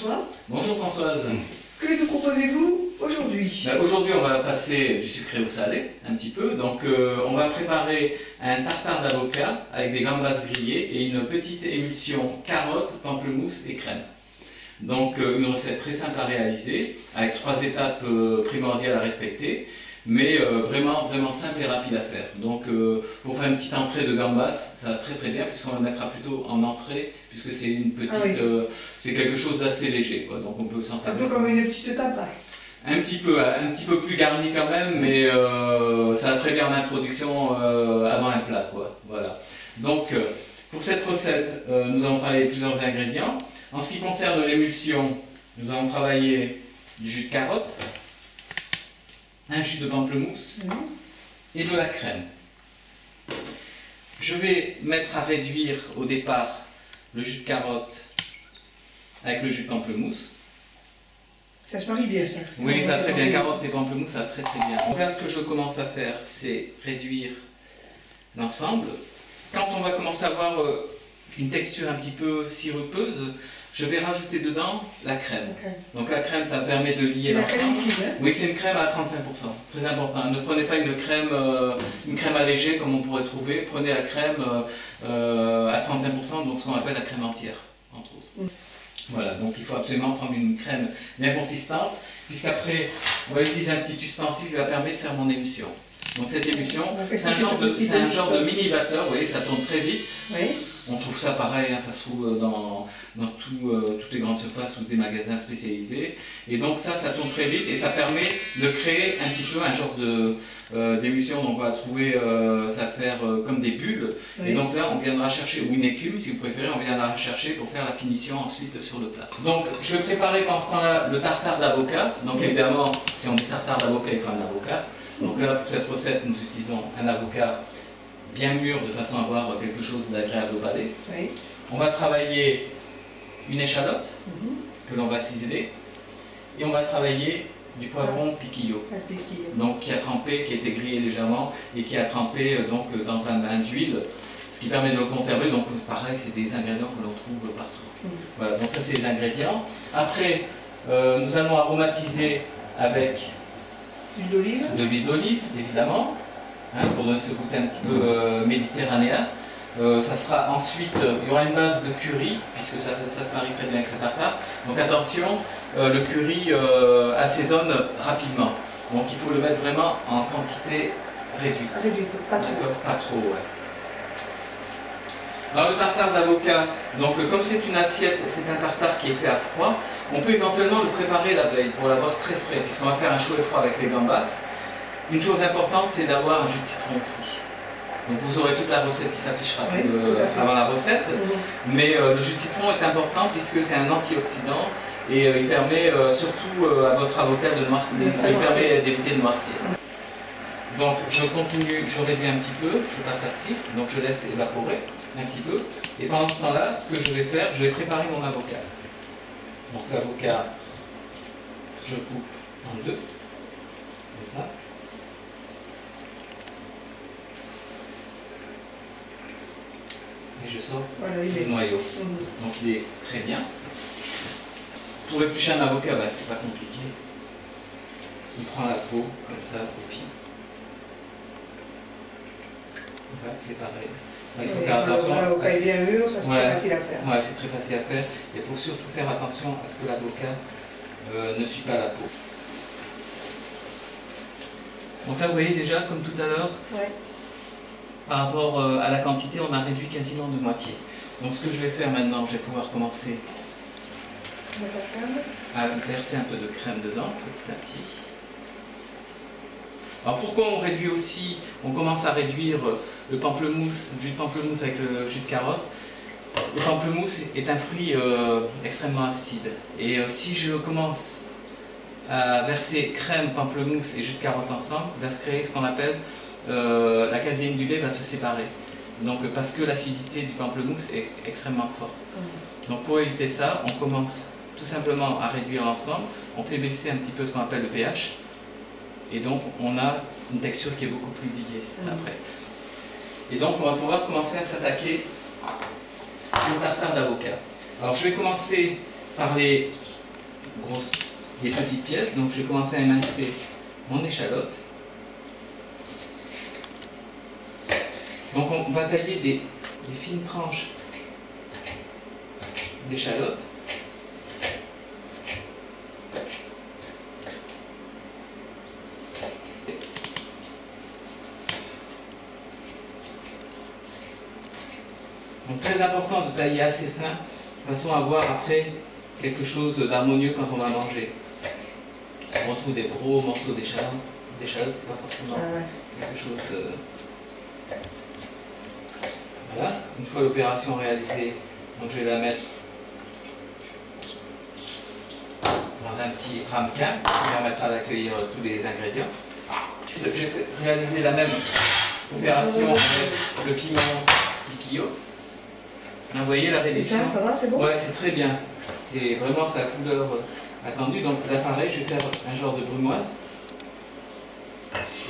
François. Bonjour Françoise. Que nous proposez-vous aujourd'hui? Aujourd'hui, on va passer du sucré au salé, un petit peu. Donc, on va préparer un tartare d'avocat avec des gambas grillées et une petite émulsion carotte, pamplemousse et crème. Donc, une recette très simple à réaliser, avec 3 étapes primordiales à respecter, mais vraiment simple et rapide à faire. Donc, pour faire une petite entrée de gambas, ça va très bien, puisqu'on la mettra plutôt en entrée, puisque c'est une petite, c'est quelque chose d'assez léger, quoi. Donc, on peut s'en servir. Un peu comme une petite tapa. Un petit peu plus garni quand même, mais ça va très bien en introduction avant un plat, quoi. Voilà. Donc, pour cette recette, nous allons travailler plusieurs ingrédients. En ce qui concerne l'émulsion, nous allons travailler du jus de carotte, un jus de pamplemousse et de la crème. Je vais mettre à réduire au départ le jus de carotte avec le jus de pamplemousse. Ça se marie bien, ça. Oui, ça va très bien. Carotte et pamplemousse, ça va très bien. Donc là, ce que je commence à faire, c'est réduire l'ensemble. Quand on va commencer à avoir une texture un petit peu sirupeuse, je vais rajouter dedans la crème. Donc la crème, ça permet de lier l'ensemble. C'est la crème liquide, hein? Oui, c'est une crème à 35%. Très important. Ne prenez pas une crème allégée comme on pourrait trouver. Prenez la crème à 35%, donc ce qu'on appelle la crème entière, entre autres. Voilà, donc il faut absolument prendre une crème bien consistante, puisqu'après, on va utiliser un petit ustensile qui va permettre de faire mon émulsion. Donc cette émulsion, c'est un genre de mini batteur, vous voyez, ça tourne très vite. Oui. On trouve ça pareil, hein, ça se trouve dans toutes les grandes surfaces ou des magasins spécialisés. Et donc ça tourne très vite et ça permet de créer un petit peu un genre d'émulsion. Donc on va trouver, ça va faire comme des bulles. Oui. Et donc là on viendra chercher, ou une écume si vous préférez, on viendra chercher pour faire la finition ensuite sur le plat. Donc je vais préparer pendant ce temps-là le tartare d'avocat. Donc évidemment, si on dit tartare d'avocat, il faut un avocat. Donc là pour cette recette, nous utilisons un avocat bien mûr de façon à avoir quelque chose d'agréable au palais. Oui. On va travailler une échalote que l'on va ciseler et on va travailler du poivron piquillo, donc qui a trempé, qui a été grillé légèrement et qui a trempé donc dans un bain d'huile, ce qui permet de le conserver. Donc pareil, c'est des ingrédients que l'on trouve partout. Voilà, donc ça c'est les ingrédients. Après, nous allons aromatiser avec de l'huile d'olive, évidemment. Hein, pour donner ce goût un petit peu méditerranéen. Ça sera ensuite, il y aura une base de curry, puisque ça se marie très bien avec ce tartare. Donc attention, le curry assaisonne rapidement. Donc il faut le mettre vraiment en quantité réduite. Réduite, pas trop. Pas trop, ouais. Dans le tartare d'avocat, donc comme c'est une assiette, c'est un tartare qui est fait à froid, on peut éventuellement le préparer la veille pour l'avoir très frais, puisqu'on va faire un chaud et froid avec les gambas. Une chose importante, c'est d'avoir un jus de citron aussi. Donc vous aurez toute la recette qui s'affichera avant la recette. Mais le jus de citron est important puisque c'est un antioxydant et il permet surtout à votre avocat de noircir. Ça lui permet d'éviter de noircir. Donc je continue, je réduis un petit peu, je passe à 6, donc je laisse évaporer un petit peu. Et pendant ce temps-là, ce que je vais faire, je vais préparer mon avocat. Donc l'avocat, je coupe en 2, comme ça. Et je sors le noyau. Donc il est très bien. Pour éplucher un avocat, c'est pas compliqué. On prend la peau comme ça, et puis voilà, c'est pareil. Là, il faut faire attention. L'avocat est bien mûr, ça c'est très facile à faire. Ouais, c'est très facile à faire. Il faut surtout faire attention à ce que l'avocat ne suit pas la peau. Donc là, vous voyez déjà, comme tout à l'heure, par rapport à la quantité, on a réduit quasiment de moitié. Donc ce que je vais faire maintenant, je vais pouvoir commencer à verser un peu de crème dedans, petit à petit. Alors pourquoi on réduit aussi, on commence à réduire le pamplemousse, le jus de pamplemousse avec le jus de carotte. Le pamplemousse est un fruit extrêmement acide. Et si je commence à verser crème, pamplemousse et jus de carotte ensemble, il va se créer ce qu'on appelle la caséine du lait va se séparer. Donc parce que l'acidité du pamplemousse est extrêmement forte. Donc pour éviter ça, on commence tout simplement à réduire l'ensemble, on fait baisser un petit peu ce qu'on appelle le pH, et donc on a une texture qui est beaucoup plus liée après. Et donc on va pouvoir commencer à s'attaquer au tartare d'avocat. Alors je vais commencer par les petites pièces. Donc je vais commencer à émincer mon échalote. Donc on va tailler des fines tranches d'échalote. Donc très important de tailler assez fin, de façon à avoir après quelque chose d'harmonieux quand on va manger. On retrouve des gros morceaux d'échalote, c'est pas forcément quelque chose de... Voilà, une fois l'opération réalisée, donc je vais la mettre dans un petit ramequin qui permettra d'accueillir tous les ingrédients. Je vais réaliser la même opération avec le piment piquillo. Vous voyez la réduction? Et ça va, c'est bon? Ouais, c'est très bien. C'est vraiment sa couleur attendue. Donc là, pareil, je vais faire un genre de brunoise.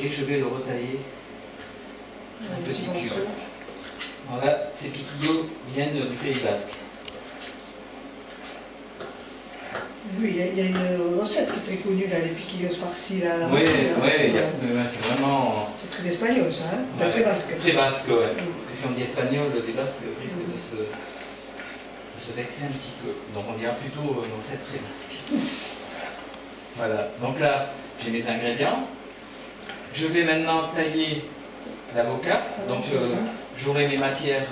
Et je vais le retailler en petits cubes. Alors là, ces piquillos viennent du Pays Basque. Oui, il y a une recette qui est très connue, là, les piquillos farcis. Là, oui, c'est vraiment... C'est très espagnol, ça, hein? Ouais, très basque. Très basque, ouais. Parce que si on dit espagnol, les Basques risquent de se vexer un petit peu. Donc on dira plutôt une recette très basque. Voilà, donc là, j'ai mes ingrédients. Je vais maintenant tailler l'avocat. Donc j'aurai mes matières.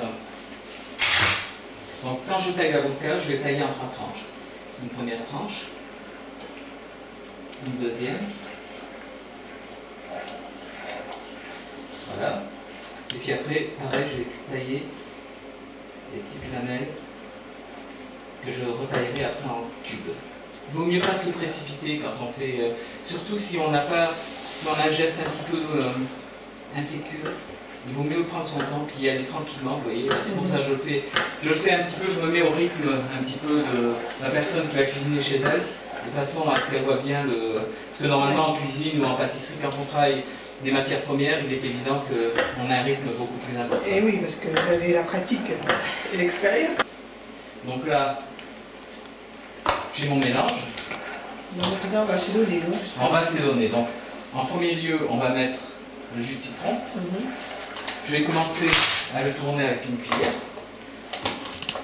Donc quand je taille l'avocat, je vais tailler en 3 tranches. Une première tranche, une deuxième, voilà, et puis après, pareil, je vais tailler des petites lamelles que je retaillerai après en tubes. Il vaut mieux pas se précipiter quand on fait, surtout si on n'a pas, si on a un geste un petit peu insécure. Il vaut mieux prendre son temps, puis y aller tranquillement, vous voyez. C'est pour ça que je le fais un petit peu, je me mets au rythme un petit peu de la personne qui va cuisiner chez elle, de façon à ce qu'elle voit bien le... Parce que normalement en cuisine ou en pâtisserie, quand on travaille des matières premières, il est évident qu'on a un rythme beaucoup plus important. Et oui, parce que vous avez la pratique et l'expérience. Donc là, j'ai mon mélange. Donc maintenant on va assaisonner, non? On va assaisonner. Donc en premier lieu, on va mettre le jus de citron. Je vais commencer à le tourner avec une cuillère,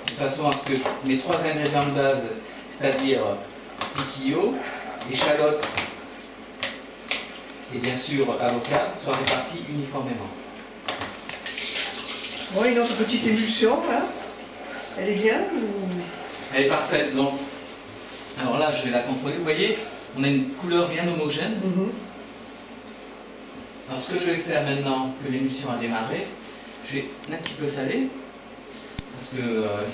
de façon à ce que mes 3 ingrédients de base, c'est-à-dire piquillo, échalote et bien sûr avocat, soient répartis uniformément. Oui, notre petite émulsion, là, elle est bien ou... Elle est parfaite, donc. Alors là, je vais la contrôler. Vous voyez, on a une couleur bien homogène. Alors ce que je vais faire maintenant que l'émulsion a démarré, je vais un petit peu saler, parce qu'il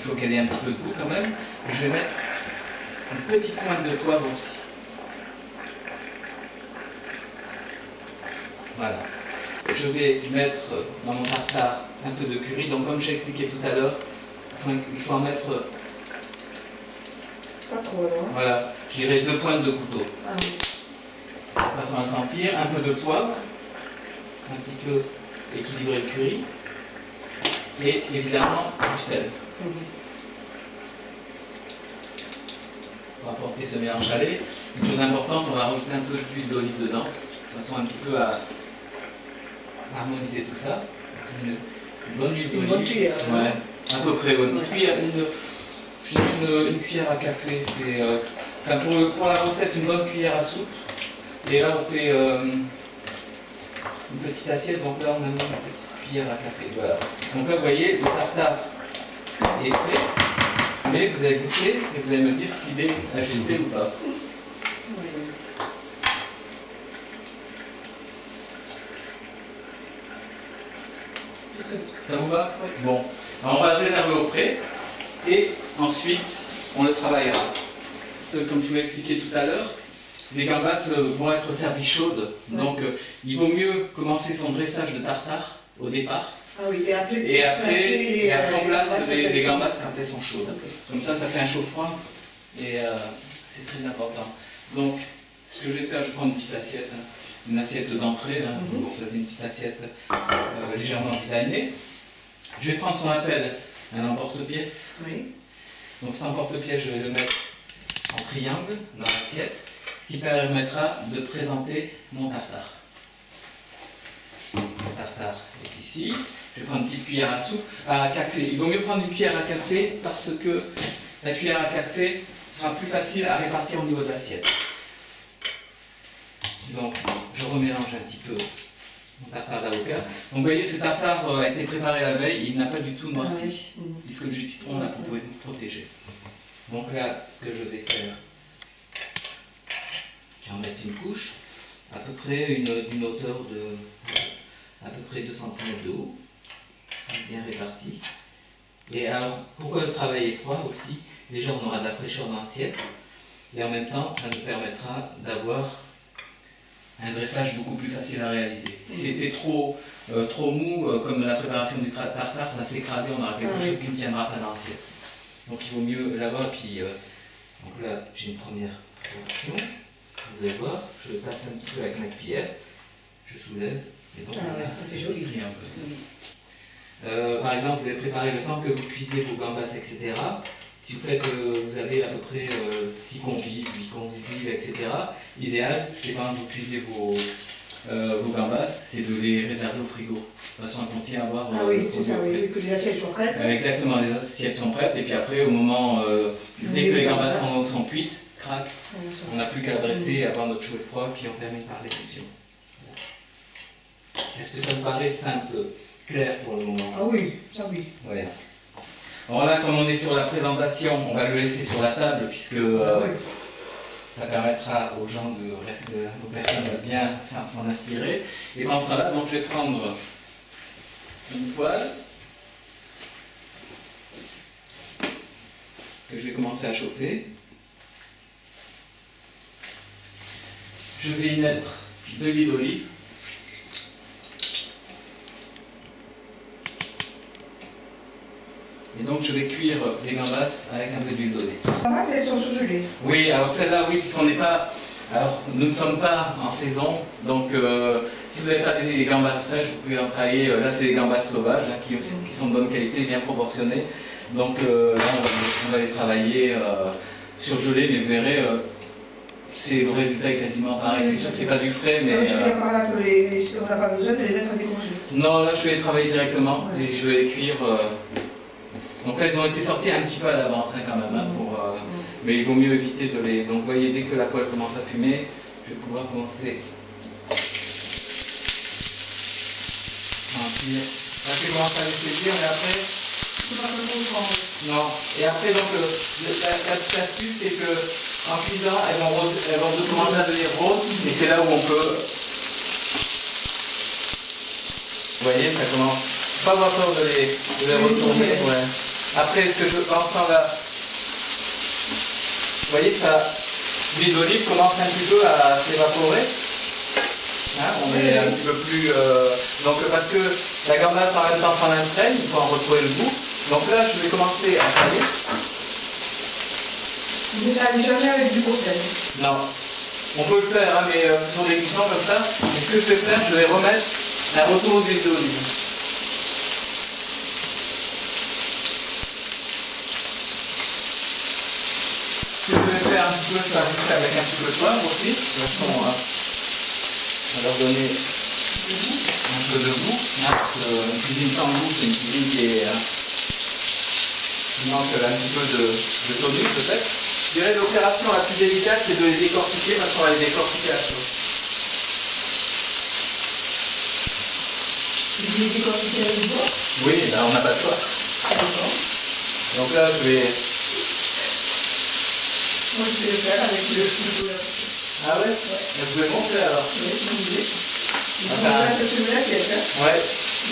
faut qu'elle ait un petit peu de goût quand même, et je vais mettre une petite pointe de poivre aussi. Voilà. Je vais mettre dans mon tartare un peu de curry, donc comme j'ai expliqué tout à l'heure, il faut en mettre... Pas trop, alors. Voilà, je dirais 2 pointes de couteau. Ah oui. De façon à sentir, un peu de poivre, un petit peu équilibrer le curry, et évidemment du sel. On va apporter ce mélange salé. Une chose importante, on va rajouter un peu d'huile d'olive dedans, de façon un petit peu à harmoniser tout ça. Une bonne huile d'olive. Une bonne cuillère. Ouais, à peu près, une petite cuillère, une cuillère à café. C'est enfin pour la recette, une bonne cuillère à soupe. Et là, on fait une petite assiette, donc là on a mis une petite cuillère à café, voilà. Donc là vous voyez, le tartare est prêt, mais vous allez goûter et vous allez me dire s'il est ajusté ou pas. Ça vous va? Bon, alors on va le réserver au frais et ensuite on le travaillera. Comme je vous l'ai expliqué tout à l'heure, les gambas vont être servies chaudes, donc il vaut mieux commencer son dressage de tartare au départ. Ah oui, et après on place les gambas quand elles sont chaudes. Comme ça fait un chaud-froid et c'est très important. Donc, ce que je vais faire, je prends une petite assiette, une assiette d'entrée, donc ça c'est une petite assiette légèrement designée. Je vais prendre ce qu'on appelle un emporte-pièce. Oui. Donc cet emporte-pièce, je vais le mettre en triangle dans l'assiette, ce qui permettra de présenter mon tartare. Le tartare est ici. Je vais prendre une petite cuillère à café. Il vaut mieux prendre une cuillère à café parce que la cuillère à café sera plus facile à répartir au niveau de l'assiette. Donc, je remélange un petit peu mon tartare d'avocat. Donc, vous voyez, ce tartare a été préparé la veille, il n'a pas du tout noirci, puisque le jus de citron l'a protégé. Donc là, ce que je vais faire, je vais en mettre une couche, à peu près d'une hauteur de à peu près 2 cm de haut, bien réparti. Et alors, pourquoi le travail est froid aussi? Déjà, on aura de la fraîcheur dans l'assiette, et en même temps, ça nous permettra d'avoir un dressage beaucoup plus facile à réaliser. Si c'était trop mou, comme la préparation du tartare, ça va s'écraser, on aura quelque chose qui ne tiendra pas dans l'assiette. Donc il vaut mieux là-bas, puis donc là j'ai une première préparation. Vous allez voir, je le tasse un petit peu avec ma cuillère, je soulève, et donc c'est joli. Par exemple, vous allez préparer le temps que vous cuisez vos gambas, etc. Si vous faites, vous avez à peu près 6 convives, 8 convives, etc. L'idéal, c'est quand vous cuisez vos gambas, c'est de les réserver au frigo. De toute façon, on continue à avoir... c'est ça, que les assiettes soient prêtes. Exactement, les assiettes sont prêtes, et puis après, au moment, dès que les gambas sont cuites, crac, on n'a plus qu'à dresser et avoir notre chaud et froid, puis on termine par l'effusion. Est-ce que ça vous paraît simple, clair pour le moment? Ah oui, ça oui. Ouais. Alors là, comme on est sur la présentation, on va le laisser sur la table, puisque ça permettra aux gens, aux personnes de bien s'en inspirer. Et pendant ça là, donc je vais prendre une poêle que je vais commencer à chauffer. Je vais y mettre de l'huile d'olive. Et donc je vais cuire les gambas avec un peu d'huile d'olive. Les gambas, elles sont surgelées. Oui, alors celle-là, oui, puisqu'on n'est pas... Alors, nous ne sommes pas en saison, donc si vous n'avez pas des gambas fraîches, vous pouvez en travailler. Là, c'est des gambas sauvages, hein, qui sont de bonne qualité, bien proportionnées. Donc là, on va les travailler surgelés, mais vous verrez, le résultat est quasiment pareil. C'est sûr que c'est pas du frais, mais... Je veux dire par là qu'on n'a pas besoin de les mettre à décongeler. Non, là, je vais les travailler directement, et je vais les cuire... Donc là, ils ont été sortis un petit peu à l'avance, hein, quand même, hein, mais il vaut mieux éviter de les... Donc vous voyez, dès que la poêle commence à fumer, je vais pouvoir commencer à cuire. Là, je commence à les saisir, et après... Non. Et après, donc, la petite astuce, c'est que en cuisant, elles vont commencer à devenir roses, et c'est là où on peut... Vous voyez, ça commence... Pas avoir peur de les retourner. Ouais. Après, ce que je pense là, vous voyez que l'huile d'olive commence un petit peu à s'évaporer. Hein, on est un petit peu plus... donc parce que la gambas en même temps prend un train, il faut en retrouver le goût. Donc là, je vais commencer à tailler. Vous n'allez jamais avec du gros sel? Non. On peut le faire, hein, mais sur des cuissons comme ça. Et ce que je vais faire, je vais remettre un retour d'huile d'olive. Ce que je vais faire un petit peu, je vais ajouter avec un petit peu de poivre aussi. On va leur donner un peu de goût. Une cuisine sans goût, c'est une cuisine qui manque un petit peu de tonus peut-être. Je dirais l'opération la plus délicate, c'est de les décortiquer parce qu'on va les décortiquer à chaud. Vous les décortiquer avec du bois? Oui, ben on n'a pas de choix. Donc là, je vais... Moi, je vais le faire avec le couteau. Ah ouais? Vous pouvez montrer alors? Oui, vous voulez. Enfin, celui-là qui est fait. Ouais.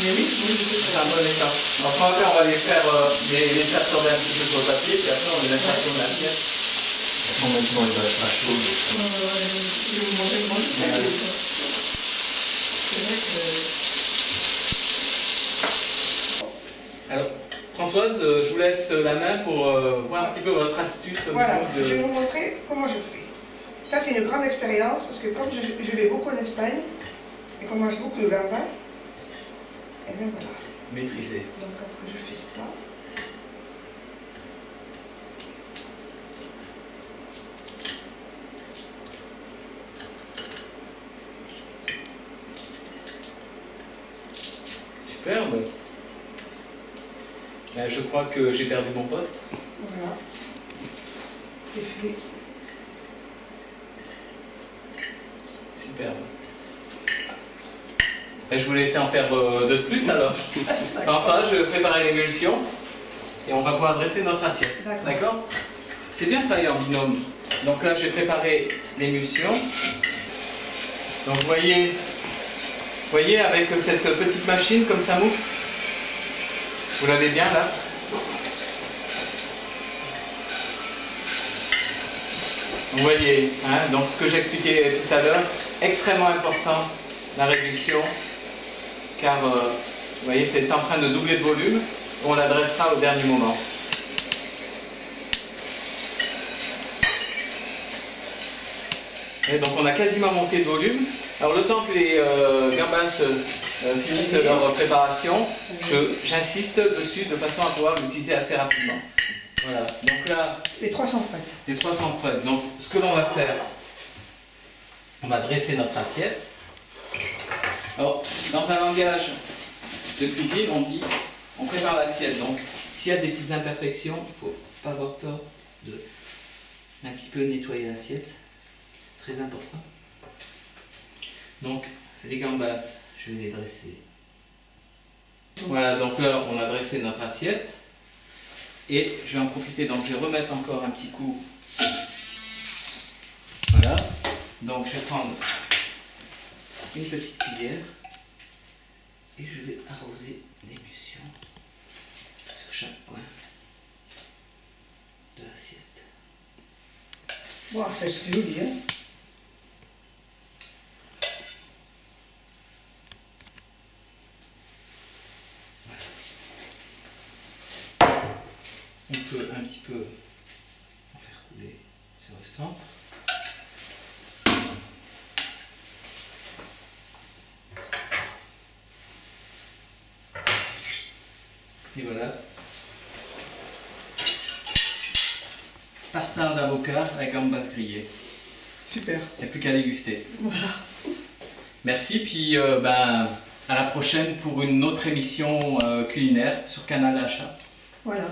Mais oui, je peux C'est faire. un bon exemple. Donc on va faire, on va les faire, les faire absorber un petit peu sur le papier, puis après on les mettra sur l'assiette. De toute façon, même si on les lâche pas chaud. Je vais vous montrer comment je fais. C'est vrai que... Alors, Françoise, je vous laisse la main pour voir un petit peu votre astuce. Voilà, je vais vous montrer comment je fais. Ça, c'est une grande expérience, parce que comme je vais beaucoup en Espagne, et qu'on mange beaucoup de gambas, et bien voilà. Maîtriser. Donc après, je fais ça. superbe. Je crois que j'ai perdu mon poste. Voilà. C'est fait. Superbe. Je vous laisser en faire deux de plus alors. Sans ça, je vais préparer l'émulsion et on va pouvoir dresser notre assiette. D'accord? C'est bien de travailler en binôme. Donc là, je vais préparer l'émulsion. Donc vous voyez avec cette petite machine comme ça mousse. Vous l'avez bien là? Vous voyez, hein, donc ce que j'expliquais tout à l'heure, extrêmement important la réduction, car vous voyez, c'est en train de doubler de volume, on l'adressera au dernier moment. Et donc on a quasiment monté de volume. Alors le temps que les gambas finissent leur préparation, j'insiste dessus de façon à pouvoir l'utiliser assez rapidement. Voilà, donc là... Les 300 frais. Les 300 frais. Donc ce que l'on va faire, on va dresser notre assiette. Alors, dans un langage de cuisine, on prépare l'assiette. Donc s'il y a des petites imperfections, il ne faut pas avoir peur de un petit peu nettoyer l'assiette. C'est très important. Donc les gambas, je vais les dresser. Voilà, donc là on a dressé notre assiette. Et je vais en profiter, donc je vais remettre encore un petit coup. Voilà. Donc je vais prendre une petite cuillère et je vais arroser l'émulsion sur chaque coin de l'assiette. Wow, c'est joli, hein? On peut un petit peu en faire couler sur le centre. Et voilà. Tartare d'avocat avec gambas grillées. Super. Il n'y a plus qu'à déguster. Voilà. Merci, puis à la prochaine pour une autre émission culinaire sur Canal Achat. Voilà.